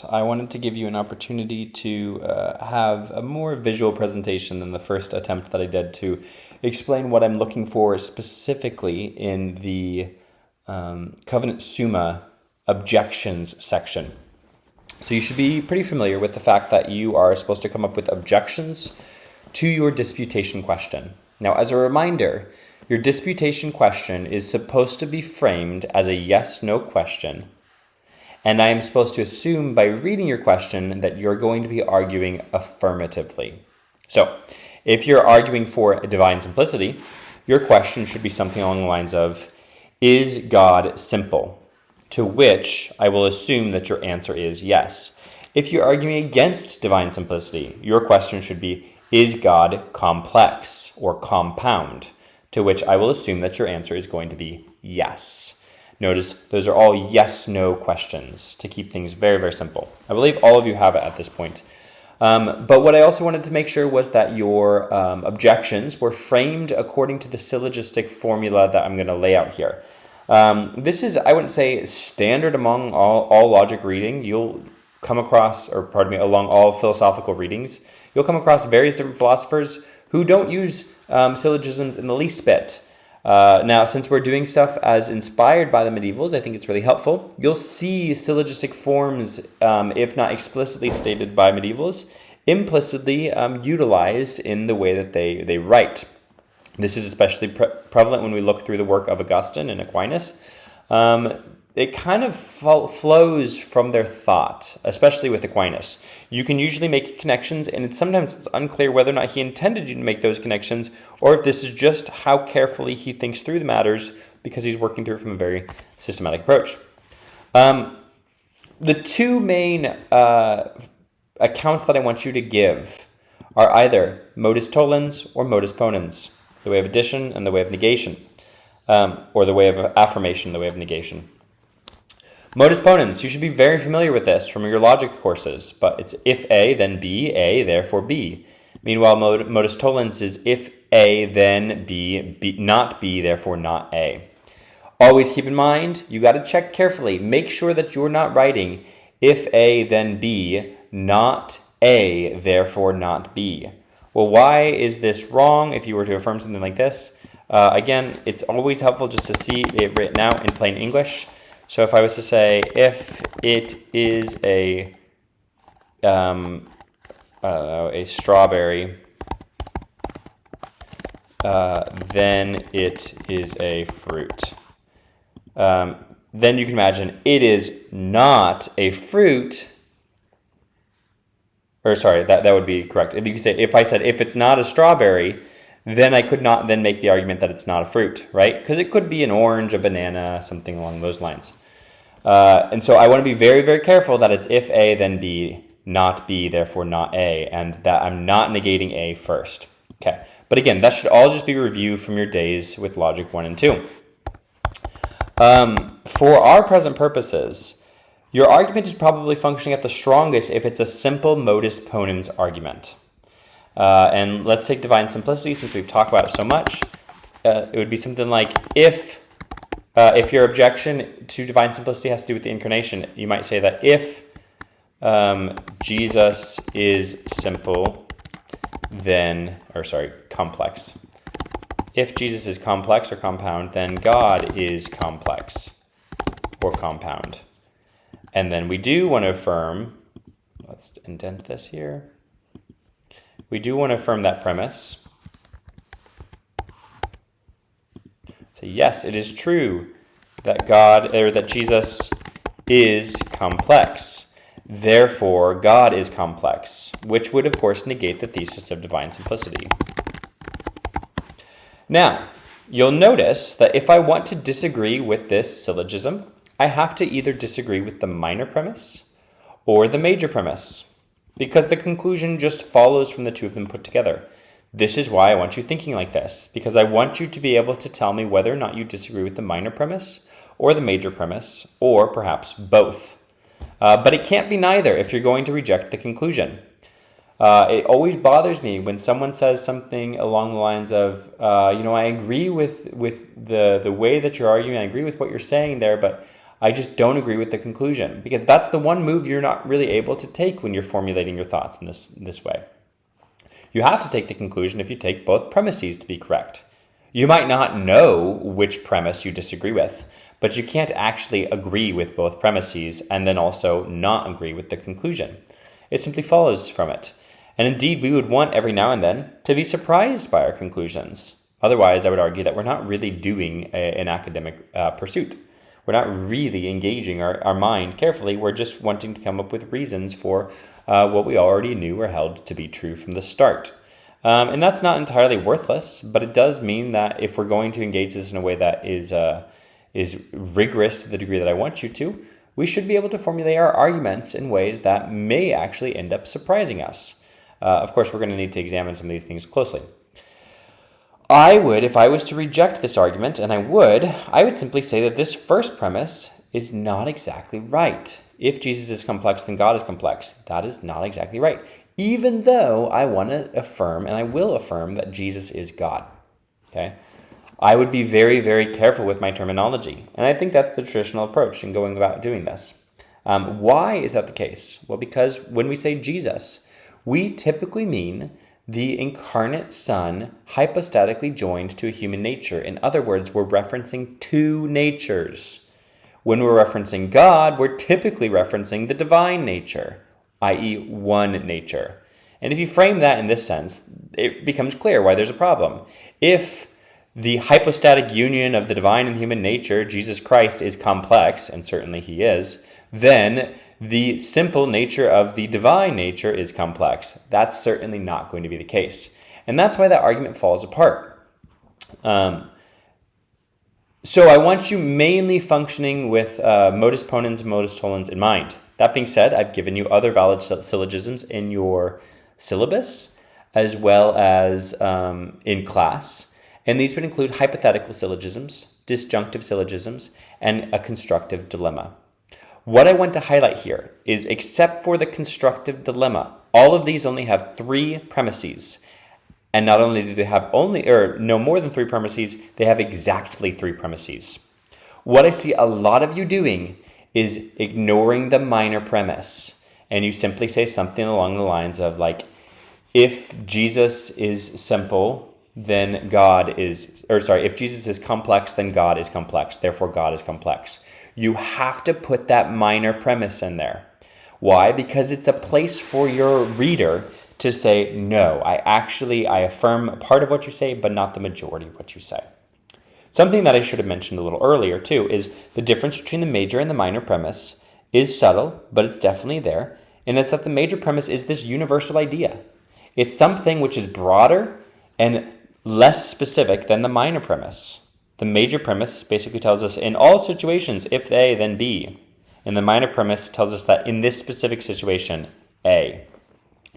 class, I wanted to give you an opportunity to have a more visual presentation than the first attempt that I did to explain what I'm looking for specifically in the Covenant Summa objections section. So you should be pretty familiar with the fact that you are supposed to come up with objections to your disputation question. Now, as a reminder, your disputation question is supposed to be framed as a yes-no question, and I am supposed to assume by reading your question that you're going to be arguing affirmatively. So, if you're arguing for divine simplicity, your question should be something along the lines of, is God simple? To which I will assume that your answer is yes. If you're arguing against divine simplicity, your question should be, is God complex or compound? To which I will assume that your answer is going to be yes. Notice those are all yes-no questions to keep things very, very simple. I believe all of you have it at this point. But what I also wanted to make sure was that your objections were framed according to the syllogistic formula that I'm going to lay out here. This is, I wouldn't say, standard among all logic reading. You'll come across, along all philosophical readings, you'll come across various different philosophers who don't use syllogisms in the least bit. Now, since we're doing stuff as inspired by the medievals, I think it's really helpful. You'll see syllogistic forms, if not explicitly stated by medievals, implicitly utilized in the way that they write. This is especially prevalent when we look through the work of Augustine and Aquinas. It kind of flows from their thought, especially with Aquinas. You can usually make connections, and sometimes it's unclear whether or not he intended you to make those connections, or if this is just how carefully he thinks through the matters because he's working through it from a very systematic approach. The two main accounts that I want you to give are either modus tollens or modus ponens, the way of addition and the way of negation, or the way of affirmation, the way of negation. Modus ponens, you should be very familiar with this from your logic courses, but it's if A, then B, A, therefore B. Meanwhile, modus tollens is if A, then B, not B, therefore not A. Always keep in mind, you got to check carefully. Make sure that you're not writing if A, then B, not A, therefore not B. Well, why is this wrong if you were to affirm something like this? Again, it's always helpful just to see it written out in plain English. So if I was to say, if it is a strawberry, then it is a fruit. Then you can imagine it is not a fruit. Or sorry, that would be correct. You could say, if I said, if it's not a strawberry, then I could not then make the argument that it's not a fruit, right? Because it could be an orange, a banana, something along those lines. And so I want to be very, very careful that it's if A, then B, not B, therefore not A, and that I'm not negating A first. Okay, but again, that should all just be reviewed from your days with Logic 1 and 2. For our present purposes, your argument is probably functioning at the strongest if it's a simple modus ponens argument. And let's take divine simplicity since we've talked about it so much. It would be something like if your objection to divine simplicity has to do with the incarnation, you might say that if Jesus is simple, complex. If Jesus is complex or compound, then God is complex or compound. And then we do want to affirm, let's indent this here. We do want to affirm that premise. So yes, it is true that that Jesus is complex. Therefore, God is complex, which would of course negate the thesis of divine simplicity. Now, you'll notice that if I want to disagree with this syllogism, I have to either disagree with the minor premise or the major premise, because the conclusion just follows from the two of them put together. This is why I want you thinking like this, because I want you to be able to tell me whether or not you disagree with the minor premise or the major premise, or perhaps both. But it can't be neither if you're going to reject the conclusion. It always bothers me when someone says something along the lines of, I agree with the way that you're arguing, I agree with what you're saying there, but I just don't agree with the conclusion, because that's the one move you're not really able to take when you're formulating your thoughts in this way. You have to take the conclusion if you take both premises to be correct. You might not know which premise you disagree with, but you can't actually agree with both premises and then also not agree with the conclusion. It simply follows from it. And indeed, we would want every now and then to be surprised by our conclusions. Otherwise, I would argue that we're not really doing an academic pursuit. We're not really engaging our mind carefully. We're just wanting to come up with reasons for what we already knew or held to be true from the start. And that's not entirely worthless, but it does mean that if we're going to engage this in a way that is rigorous to the degree that I want you to, we should be able to formulate our arguments in ways that may actually end up surprising us. Of course, we're going to need to examine some of these things closely. I would, if I was to reject this argument, and I would simply say that this first premise is not exactly right. If Jesus is complex, then God is complex. That is not exactly right. Even though I want to affirm, and I will affirm, that Jesus is God. Okay? I would be very, very careful with my terminology. And I think that's the traditional approach in going about doing this. Why is that the case? Well, because when we say Jesus, we typically mean the incarnate Son hypostatically joined to a human nature. In other words, we're referencing two natures. When we're referencing God, we're typically referencing the divine nature, i.e. one nature. And if you frame that in this sense, it becomes clear why there's a problem. If the hypostatic union of the divine and human nature, Jesus Christ, is complex, and certainly he is, then the simple nature of the divine nature is complex. That's certainly not going to be the case. And that's why that argument falls apart. So I want you mainly functioning with modus ponens and modus tollens in mind. That being said, I've given you other valid syllogisms in your syllabus, as well as in class. And these would include hypothetical syllogisms, disjunctive syllogisms, and a constructive dilemma. What I want to highlight here is, except for the constructive dilemma, all of these only have three premises. And not only do they have no more than three premises, they have exactly three premises. What I see a lot of you doing is ignoring the minor premise. And you simply say something along the lines of, like, if Jesus is simple, then if Jesus is complex, then God is complex. Therefore, God is complex. You have to put that minor premise in there. Why? Because it's a place for your reader to say, no, I affirm part of what you say, but not the majority of what you say. Something that I should have mentioned a little earlier, too, is the difference between the major and the minor premise is subtle, but it's definitely there. And it's that the major premise is this universal idea. It's something which is broader and less specific than the minor premise. The major premise basically tells us in all situations, if A, then B. And the minor premise tells us that in this specific situation, A.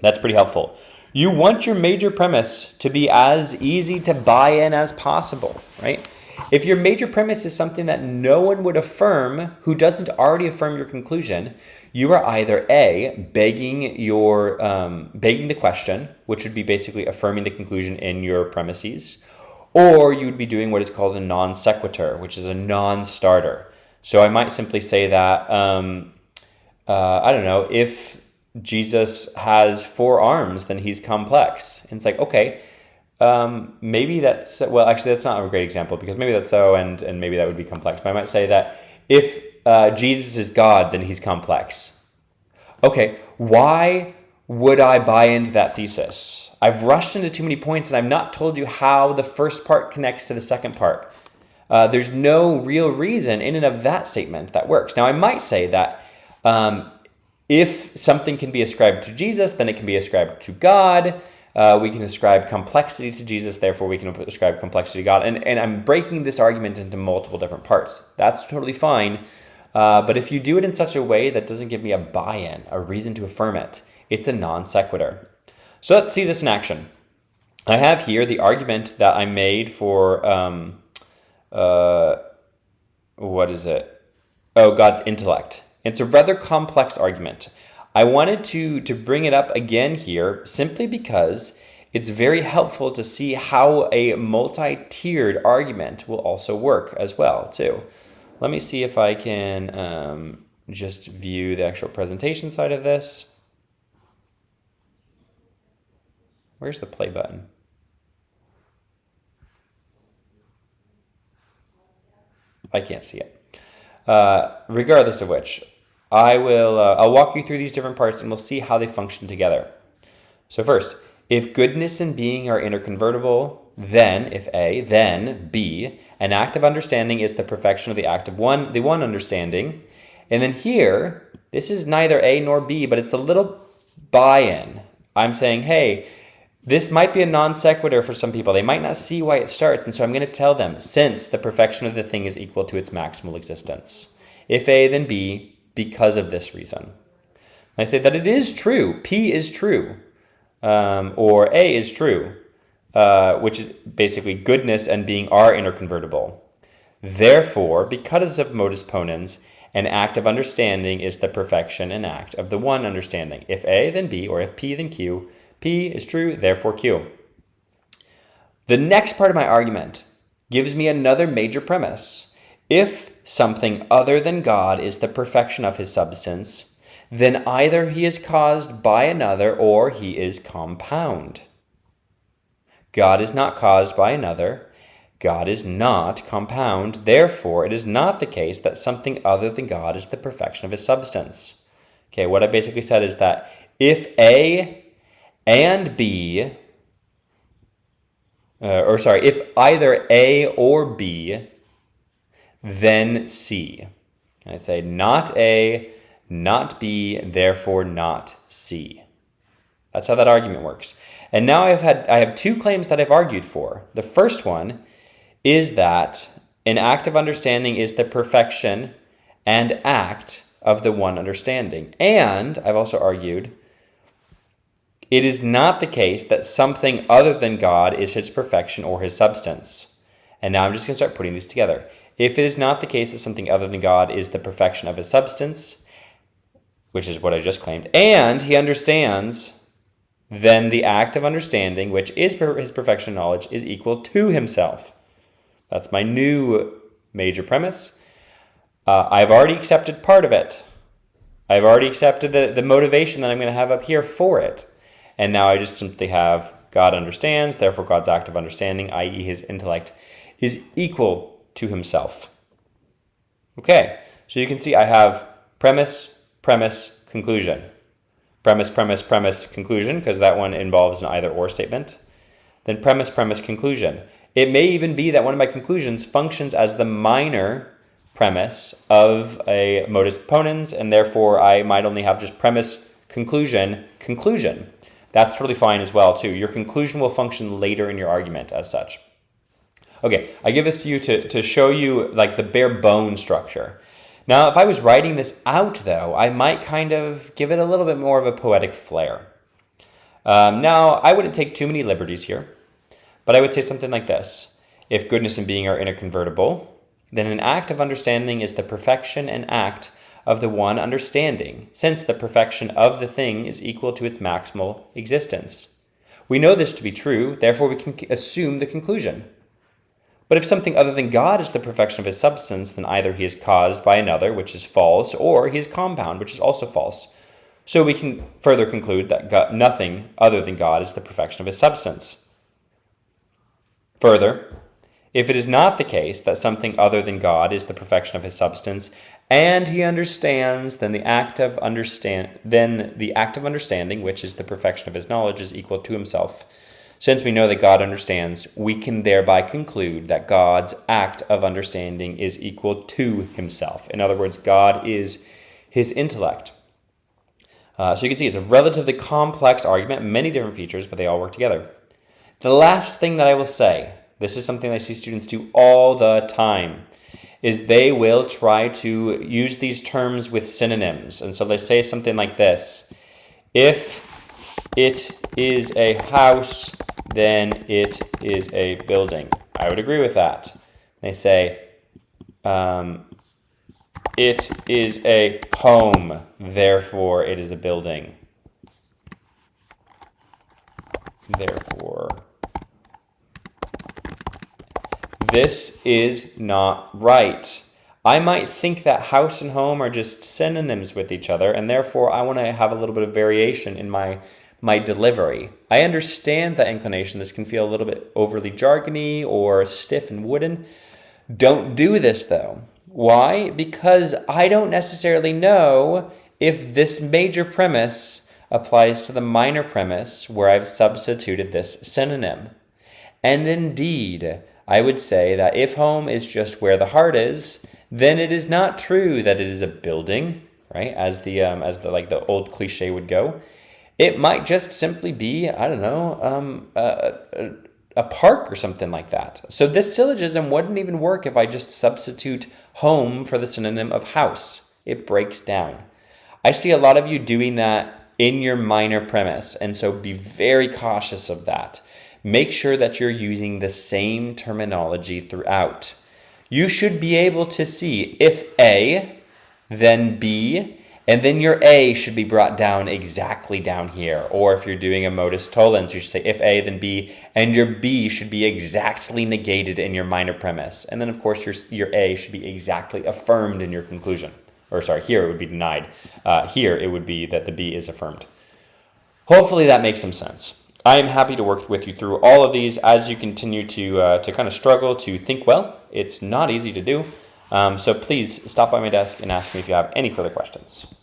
That's pretty helpful. You want your major premise to be as easy to buy in as possible, right? If your major premise is something that no one would affirm who doesn't already affirm your conclusion, you are either A, begging the question, which would be basically affirming the conclusion in your premises, or you would be doing what is called a non sequitur, which is a non-starter. So I might simply say that, if Jesus has 4 arms, then he's complex. And it's like, okay, maybe that's not a great example, because maybe that's so, and maybe that would be complex. But I might say that if Jesus is God, then he's complex. Okay, why would I buy into that thesis? I've rushed into too many points, and I've not told you how the first part connects to the second part. There's no real reason in and of that statement that works. Now, I might say that if something can be ascribed to Jesus, then it can be ascribed to God. We can ascribe complexity to Jesus, therefore we can ascribe complexity to God. And I'm breaking this argument into multiple different parts. That's totally fine. But if you do it in such a way that doesn't give me a buy-in, a reason to affirm it, it's a non sequitur. So let's see this in action. I have here the argument that I made for, God's intellect. It's a rather complex argument. I wanted to bring it up again here simply because it's very helpful to see how a multi-tiered argument will also work as well, too. let me see if I can just view the actual presentation side of this. Where's the play button? I can't see it. Regardless of which, I'll walk you through these different parts and we'll see how they function together. So first, if goodness and being are interconvertible, then, if A, then B, an act of understanding is the perfection of the act of the one understanding. And then here, this is neither A nor B, but it's a little buy-in. I'm saying, hey, this might be a non sequitur for some people. They might not see why it starts, and so I'm going to tell them, since the perfection of the thing is equal to its maximal existence. If A, then B, because of this reason. I say that it is true. P is true, or A is true, which is basically goodness and being are interconvertible. Therefore, because of modus ponens, an act of understanding is the perfection and act of the one understanding. If A, then B, or if P, then Q. P is true, therefore Q. The next part of my argument gives me another major premise. If something other than God is the perfection of his substance, then either he is caused by another or he is compound. God is not caused by another. God is not compound. Therefore, it is not the case that something other than God is the perfection of his substance. Okay, what I basically said is that if A and B, if either A or B, then C. I say not A, not B, therefore not C. That's how that argument works. And now I have two claims that I've argued for. The first one is that an act of understanding is the perfection and act of the one understanding. And I've also argued it is not the case that something other than God is his perfection or his substance. And now I'm just going to start putting these together. If it is not the case that something other than God is the perfection of his substance, which is what I just claimed, and he understands, then the act of understanding, which is his perfection knowledge, is equal to himself. That's my new major premise. I've already accepted part of it. I've already accepted the motivation that I'm going to have up here for it. And now I just simply have God understands, therefore God's act of understanding, i.e. his intellect, is equal to himself. Okay, so you can see I have premise, premise, conclusion. Premise, premise, premise, conclusion, because that one involves an either or statement. Then premise, premise, conclusion. It may even be that one of my conclusions functions as the minor premise of a modus ponens, and therefore I might only have just premise, conclusion, conclusion. That's totally fine as well, too. Your conclusion will function later in your argument as such. Okay, I give this to you to show you like the bare bone structure. Now, if I was writing this out, though, I might kind of give it a little bit more of a poetic flair. Now, I wouldn't take too many liberties here, but I would say something like this. If goodness and being are interconvertible, then an act of understanding is the perfection and act of the one understanding, since the perfection of the thing is equal to its maximal existence. We know this to be true, therefore we can assume the conclusion. But if something other than God is the perfection of his substance, then either he is caused by another, which is false, or he is compound, which is also false. So we can further conclude that nothing other than God is the perfection of his substance. Further, if it is not the case that something other than God is the perfection of his substance, and he understands, then the act of understanding, which is the perfection of his knowledge, is equal to himself. Since we know that God understands, we can thereby conclude that God's act of understanding is equal to himself. In other words, God is his intellect. So you can see it's a relatively complex argument, many different features, but they all work together. The last thing that I will say, this is something I see students do all the time, is they will try to use these terms with synonyms. And so they say something like this. If it is a house, then it is a building. I would agree with that. They say, it is a home, therefore it is a building. Therefore, this is not right. I might think that house and home are just synonyms with each other, and therefore I want to have a little bit of variation in my delivery. I understand that inclination. This can feel a little bit overly jargony or stiff and wooden. Don't do this though. Why? Because I don't necessarily know if this major premise applies to the minor premise where I've substituted this synonym. And indeed, I would say that if home is just where the heart is, then it is not true that it is a building, right? As the old cliche would go. It might just simply be, I don't know, a park or something like that. So this syllogism wouldn't even work if I just substitute home for the synonym of house. It breaks down. I see a lot of you doing that in your minor premise, and so be very cautious of that. Make sure that you're using the same terminology throughout. You should be able to see if A, then B, and then your A should be brought down exactly down here. Or if you're doing a modus tollens, you should say if A, then B, and your B should be exactly negated in your minor premise. And then, of course, your A should be exactly affirmed in your conclusion. Or sorry, here it would be denied. Here it would be that the B is affirmed. Hopefully that makes some sense. I am happy to work with you through all of these as you continue to kind of struggle to think well. It's not easy to do. So please stop by my desk and ask me if you have any further questions.